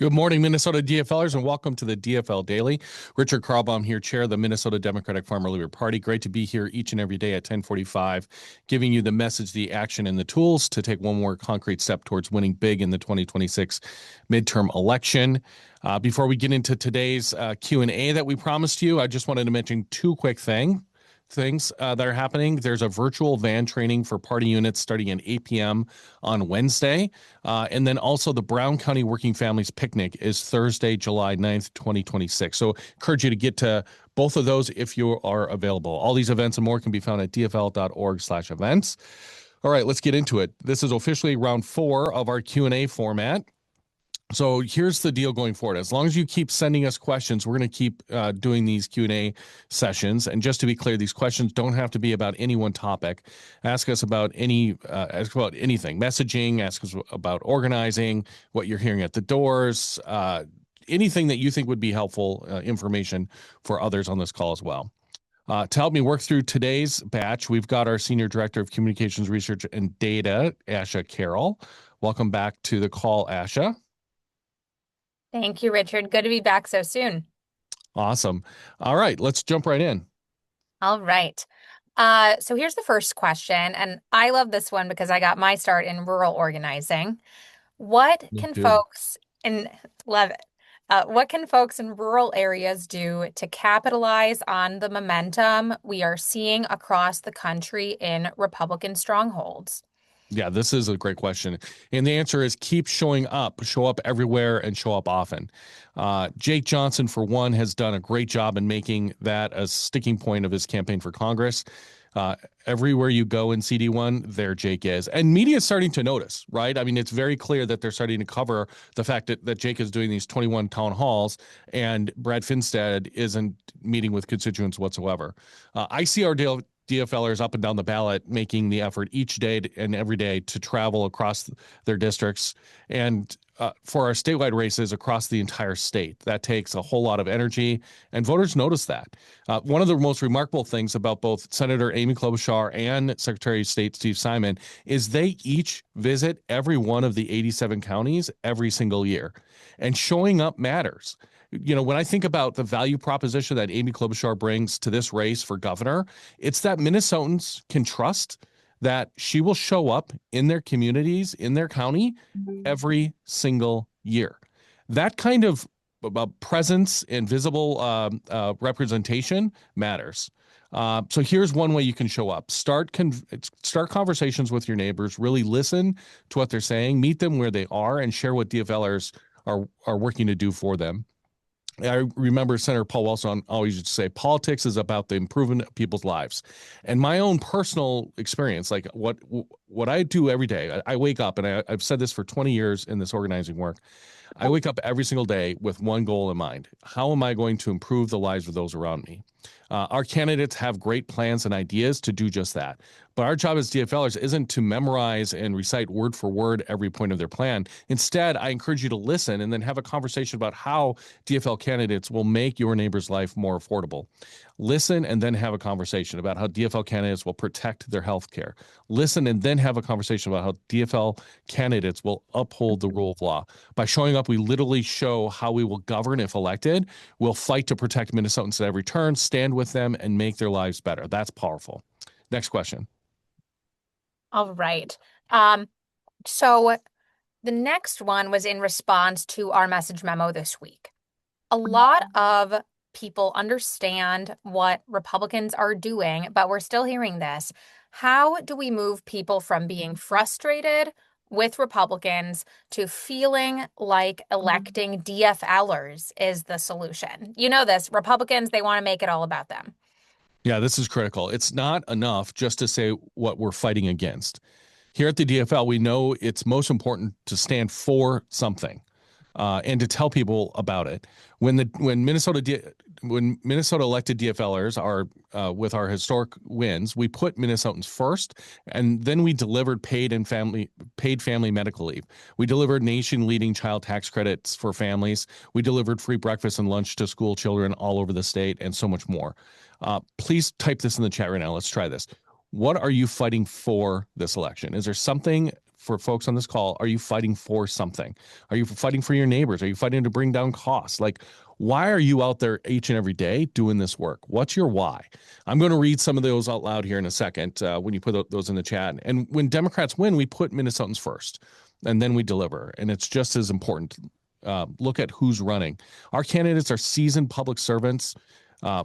Good morning, Minnesota DFLers, and welcome to the DFL Daily. Richard Karlbaum here, chair of the Minnesota Democratic Farmer Labor Party. Great to be here each and every day at 10:45, giving you the message, the action, and the tools to take one more concrete step towards winning big in the 2026 midterm election. Before we get into today's Q&A that we promised you, I just wanted to mention two quick things that are happening. There's a virtual van training for party units starting at 8 p.m. on Wednesday. And then also the Brown County Working Families Picnic is Thursday, July 9th, 2026. So encourage you to get to both of those if you are available. All these events and more can be found at dfl.org/events. All right, let's get into it. This is officially round 4 of our Q&A format. So here's the deal going forward. As long as you keep sending us questions, we're going to keep doing these Q&A sessions. And just to be clear, these questions don't have to be about any one topic. Ask us about anything, messaging, ask us about organizing, what you're hearing at the doors, anything that you think would be helpful information for others on this call as well. To help me work through today's batch, we've got our Senior Director of Communications Research and Data, Asha Carroll. Welcome back to the call, Asha. Thank you, Richard. Good to be back so soon. Awesome. All right, let's jump right in. All right. So here's the first question, and I love this one because I got my start in rural organizing. What can folks in rural areas do to capitalize on the momentum we are seeing across the country in Republican strongholds? Yeah, this is a great question. And the answer is keep showing up, show up everywhere and show up often. Jake Johnson, for one, has done a great job in making that a sticking point of his campaign for Congress. Everywhere you go in CD1, there Jake is. And media is starting to notice, right? I mean, it's very clear that they're starting to cover the fact that Jake is doing these 21 town halls and Brad Finstad isn't meeting with constituents whatsoever. I see our DFLers up and down the ballot making the effort each day and every day to travel across their districts and for our statewide races across the entire state. That takes a whole lot of energy, and voters notice that. One of the most remarkable things about both Senator Amy Klobuchar and Secretary of State Steve Simon is they each visit every one of the 87 counties every single year, and showing up matters. You know, when I think about the value proposition that Amy Klobuchar brings to this race for governor, it's that Minnesotans can trust that she will show up in their communities, in their county, every single year. That kind of presence and visible representation matters. So here's one way you can show up. Start conversations with your neighbors, really listen to what they're saying, meet them where they are, and share what DFLers are working to do for them. I remember Senator Paul Wellstone always used to say, politics is about the improvement of people's lives. And my own personal experience, like what I do every day, I wake up, and I've said this for 20 years in this organizing work, I wake up every single day with one goal in mind. How am I going to improve the lives of those around me? Our candidates have great plans and ideas to do just that. But our job as DFLers isn't to memorize and recite word for word every point of their plan. Instead, I encourage you to listen and then have a conversation about how DFL candidates will make your neighbor's life more affordable. Listen and then have a conversation about how DFL candidates will protect their health care. Listen and then have a conversation about how DFL candidates will uphold the rule of law. By showing up, we literally show how we will govern if elected. We'll fight to protect Minnesotans at every turn, stand with them, and make their lives better. That's powerful. Next question. All right. So the next one was in response to our message memo this week. A lot of people understand what Republicans are doing, but we're still hearing this. How do we move people from being frustrated with Republicans to feeling like electing DFLers is the solution? You know this, Republicans, they want to make it all about them. Yeah, this is critical. It's not enough just to say what we're fighting against. Here at the DFL, we know it's most important to stand for something and to tell people about it. When Minnesota elected DFLers are with our historic wins, we put Minnesotans first, and then we delivered paid family medical leave. We delivered nation-leading child tax credits for families. We delivered free breakfast and lunch to school children all over the state, and so much more. Please type this in the chat right now. Let's try this. What are you fighting for this election? Is there something for folks on this call, are you fighting for something? Are you fighting for your neighbors? Are you fighting to bring down costs? Like, why are you out there each and every day doing this work? What's your why? I'm going to read some of those out loud here in a second when you put those in the chat. And when Democrats win, we put Minnesotans first, and then we deliver. And it's just as important. Look at who's running. Our candidates are seasoned public servants,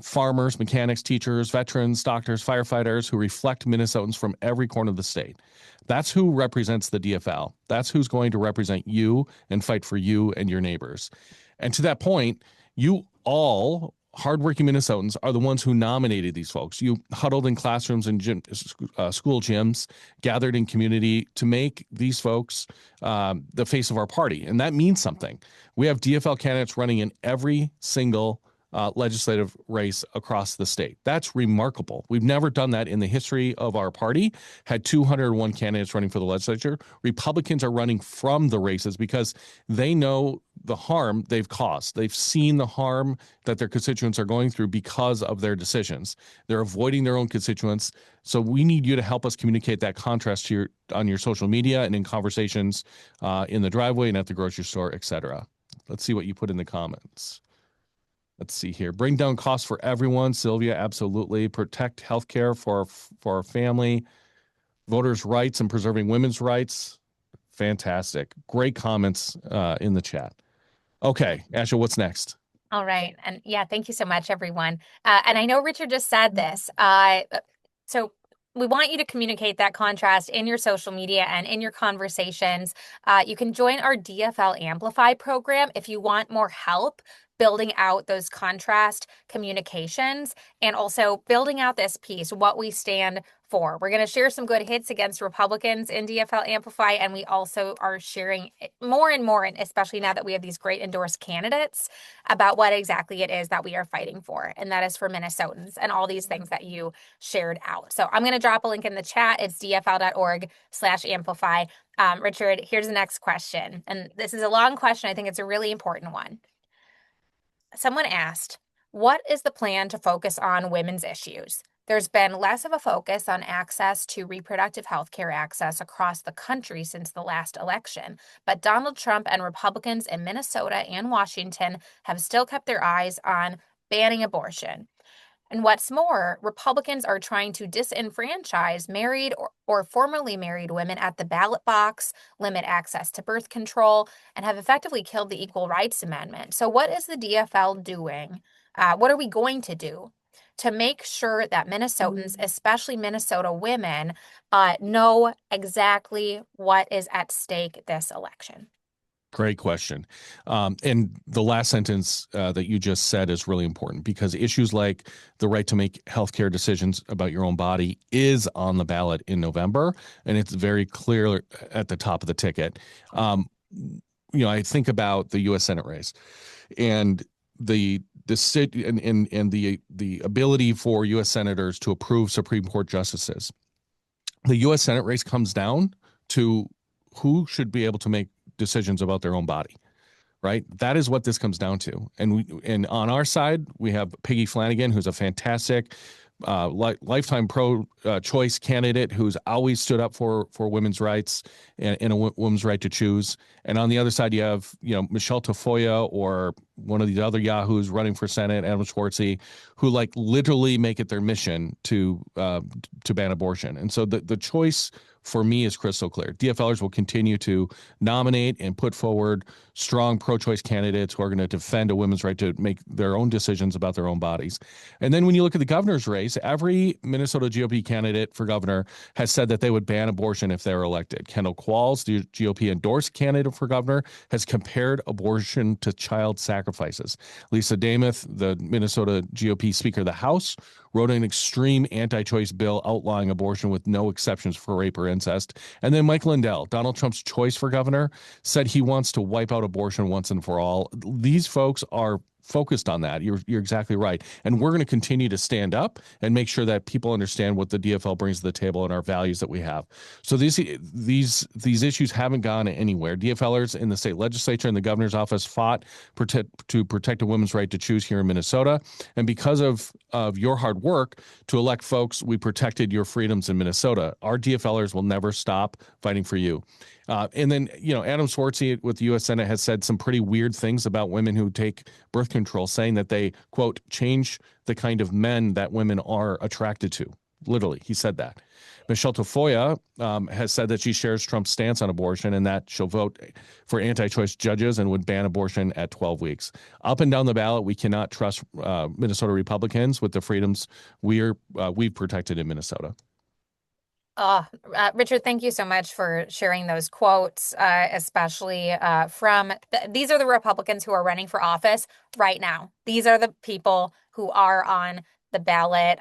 farmers, mechanics, teachers, veterans, doctors, firefighters who reflect Minnesotans from every corner of the state. That's who represents the DFL. That's who's going to represent you and fight for you and your neighbors. And to that point, you all hardworking Minnesotans are the ones who nominated these folks. You huddled in classrooms and school gyms, gathered in community to make these folks the face of our party. And that means something. We have DFL candidates running in every single legislative race across the state. That's remarkable. We've never done that in the history of our party. Had 201 candidates running for the legislature. Republicans are running from the races because they know the harm they've caused. They've seen the harm that their constituents are going through because of their decisions. They're avoiding their own constituents. So we need you to help us communicate that contrast to on your social media and in conversations in the driveway and at the grocery store, etc. Let's see what you put in the comments. Let's see here. Bring down costs for everyone. Sylvia, absolutely. Protect healthcare for our family. Voters' rights and preserving women's rights. Fantastic. Great comments in the chat. Okay, Asha, what's next? All right. And yeah, thank you so much, everyone. And I know Richard just said this. So we want you to communicate that contrast in your social media and in your conversations. You can join our DFL Amplify program if you want more help building out those contrast communications and also building out this piece, what we stand for. We're going to share some good hits against Republicans in DFL Amplify, and we also are sharing more and more, and especially now that we have these great endorsed candidates, about what exactly it is that we are fighting for, and that is for Minnesotans and all these things that you shared out. So I'm going to drop a link in the chat. It's dfl.org/amplify. Richard, here's the next question, and this is a long question. I think it's a really important one. Someone asked, what is the plan to focus on women's issues? There's been less of a focus on access to reproductive health care access across the country since the last election, but Donald Trump and Republicans in Minnesota and Washington have still kept their eyes on banning abortion. And what's more, Republicans are trying to disenfranchise married or formerly married women at the ballot box, limit access to birth control, and have effectively killed the Equal Rights Amendment. So what is the DFL doing? What are we going to do to make sure that Minnesotans, especially Minnesota women, know exactly what is at stake this election? Great question. And the last sentence that you just said is really important because issues like the right to make healthcare decisions about your own body is on the ballot in November, and it's very clear at the top of the ticket. I think about the U.S. Senate race and the ability for U.S. senators to approve Supreme Court justices. The U.S. Senate race comes down to who should be able to make decisions about their own body, right? That is what this comes down to. And on our side, we have Peggy Flanagan, who's a fantastic lifetime pro-choice candidate who's always stood up for women's rights and a woman's right to choose. And on the other side, you have Michelle Tafoya or one of the other yahoos running for Senate, Adam Schwartzy, who literally make it their mission to ban abortion. And so the choice for me is crystal clear. DFLers will continue to nominate and put forward strong pro-choice candidates who are going to defend a woman's right to make their own decisions about their own bodies. And then when you look at the governor's race, every Minnesota GOP candidate for governor has said that they would ban abortion if they were elected. Kendall Qualls, the GOP endorsed candidate for governor, has compared abortion to child sacrifices. Lisa Damuth, the Minnesota GOP Speaker of the House, wrote an extreme anti-choice bill outlawing abortion with no exceptions for rape or incest. And then Mike Lindell, Donald Trump's choice for governor, said he wants to wipe out abortion once and for all. These folks are focused on that. You're exactly right. And we're going to continue to stand up and make sure that people understand what the DFL brings to the table and our values that we have. So these issues haven't gone anywhere. DFLers in the state legislature and the governor's office fought to protect a woman's right to choose here in Minnesota. And because of your hard work to elect folks, we protected your freedoms in Minnesota. Our DFLers will never stop fighting for you. And then, Adam Swartzy with the U.S. Senate has said some pretty weird things about women who take birth control, saying that they, quote, change the kind of men that women are attracted to. Literally, he said that. Michelle Tafoya has said that she shares Trump's stance on abortion and that she'll vote for anti-choice judges and would ban abortion at 12 weeks. Up and down the ballot, we cannot trust Minnesota Republicans with the freedoms we've protected in Minnesota. Richard, thank you so much for sharing those quotes, especially these are the Republicans who are running for office right now. These are the people who are on the ballot.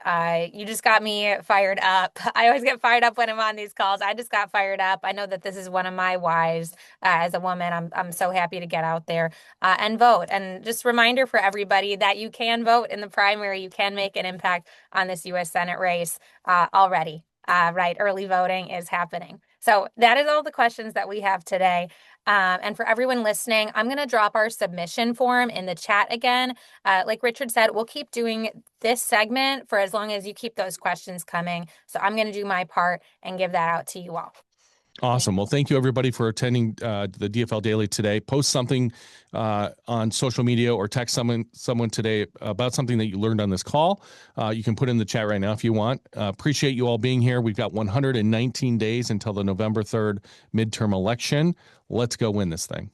You just got me fired up. I always get fired up when I'm on these calls. I just got fired up. I know that this is one of my whys as a woman. I'm so happy to get out there and vote. And just a reminder for everybody that you can vote in the primary. You can make an impact on this U.S. Senate race already. Right, early voting is happening. So that is all the questions that we have today. And for everyone listening, I'm going to drop our submission form in the chat again. Like Richard said, we'll keep doing this segment for as long as you keep those questions coming. So I'm going to do my part and give that out to you all. Awesome. Well, thank you, everybody, for attending the DFL Daily today. Post something on social media or text someone today about something that you learned on this call. You can put in the chat right now if you want. Appreciate you all being here. We've got 119 days until the November 3rd midterm election. Let's go win this thing.